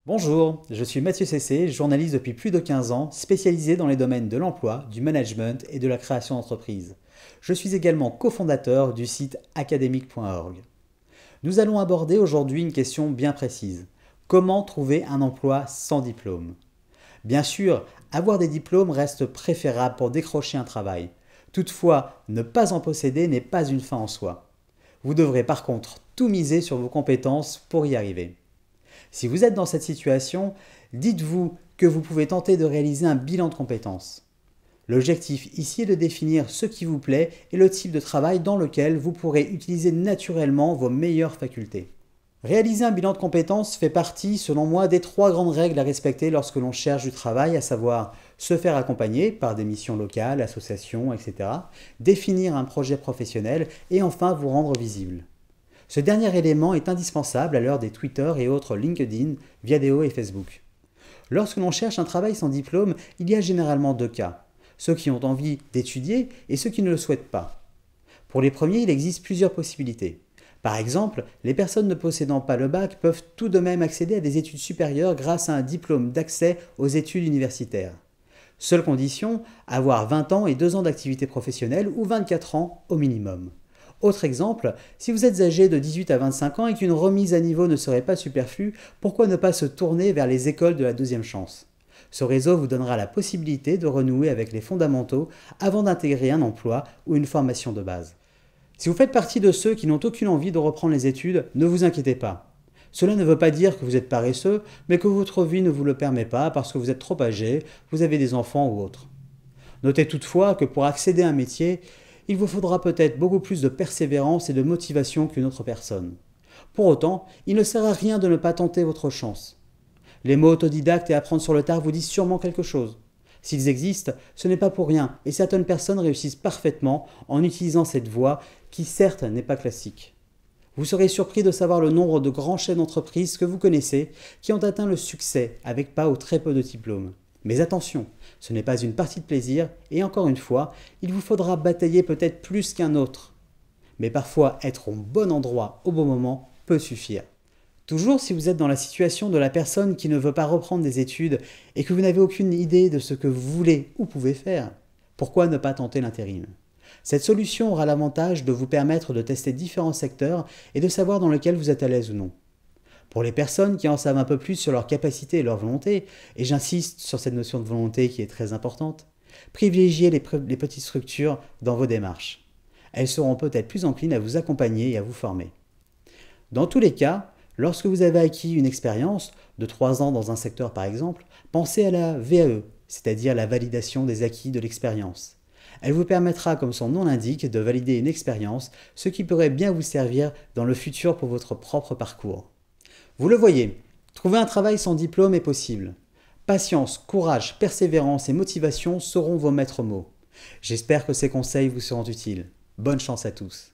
Bonjour, je suis Mathieu Cessé, journaliste depuis plus de 15 ans, spécialisé dans les domaines de l'emploi, du management et de la création d'entreprises. Je suis également cofondateur du site academic.org. Nous allons aborder aujourd'hui une question bien précise. Comment trouver un emploi sans diplôme? Bien sûr, avoir des diplômes reste préférable pour décrocher un travail. Toutefois, ne pas en posséder n'est pas une fin en soi. Vous devrez par contre tout miser sur vos compétences pour y arriver. Si vous êtes dans cette situation, dites-vous que vous pouvez tenter de réaliser un bilan de compétences. L'objectif ici est de définir ce qui vous plaît et le type de travail dans lequel vous pourrez utiliser naturellement vos meilleures facultés. Réaliser un bilan de compétences fait partie, selon moi, des 3 grandes règles à respecter lorsque l'on cherche du travail, à savoir se faire accompagner par des missions locales, associations, etc., définir un projet professionnel et enfin vous rendre visible. Ce dernier élément est indispensable à l'heure des Twitter et autres LinkedIn, Viadeo et Facebook. Lorsque l'on cherche un travail sans diplôme, il y a généralement 2 cas. Ceux qui ont envie d'étudier et ceux qui ne le souhaitent pas. Pour les premiers, il existe plusieurs possibilités. Par exemple, les personnes ne possédant pas le bac peuvent tout de même accéder à des études supérieures grâce à un diplôme d'accès aux études universitaires. Seule condition, avoir 20 ans et 2 ans d'activité professionnelle ou 24 ans au minimum. Autre exemple, si vous êtes âgé de 18 à 25 ans et qu'une remise à niveau ne serait pas superflue, pourquoi ne pas se tourner vers les écoles de la deuxième chance? Ce réseau vous donnera la possibilité de renouer avec les fondamentaux avant d'intégrer un emploi ou une formation de base. Si vous faites partie de ceux qui n'ont aucune envie de reprendre les études, ne vous inquiétez pas. Cela ne veut pas dire que vous êtes paresseux, mais que votre vie ne vous le permet pas parce que vous êtes trop âgé, vous avez des enfants ou autre. Notez toutefois que pour accéder à un métier, il vous faudra peut-être beaucoup plus de persévérance et de motivation qu'une autre personne. Pour autant, il ne sert à rien de ne pas tenter votre chance. Les mots autodidacte et apprendre sur le tard vous disent sûrement quelque chose. S'ils existent, ce n'est pas pour rien, et certaines personnes réussissent parfaitement en utilisant cette voie qui certes n'est pas classique. Vous serez surpris de savoir le nombre de grands chefs d'entreprise que vous connaissez qui ont atteint le succès avec pas ou très peu de diplômes. Mais attention, ce n'est pas une partie de plaisir, et encore une fois, il vous faudra batailler peut-être plus qu'un autre. Mais parfois, être au bon endroit au bon moment peut suffire. Toujours si vous êtes dans la situation de la personne qui ne veut pas reprendre des études et que vous n'avez aucune idée de ce que vous voulez ou pouvez faire, pourquoi ne pas tenter l'intérim? Cette solution aura l'avantage de vous permettre de tester différents secteurs et de savoir dans lequel vous êtes à l'aise ou non. Pour les personnes qui en savent un peu plus sur leurs capacités et leur volonté, et j'insiste sur cette notion de volonté qui est très importante, privilégiez les petites structures dans vos démarches. Elles seront peut-être plus enclines à vous accompagner et à vous former. Dans tous les cas, lorsque vous avez acquis une expérience, de 3 ans dans un secteur par exemple, pensez à la VAE, c'est-à-dire la validation des acquis de l'expérience. Elle vous permettra, comme son nom l'indique, de valider une expérience, ce qui pourrait bien vous servir dans le futur pour votre propre parcours. Vous le voyez, trouver un travail sans diplôme est possible. Patience, courage, persévérance et motivation seront vos maîtres mots. J'espère que ces conseils vous seront utiles. Bonne chance à tous.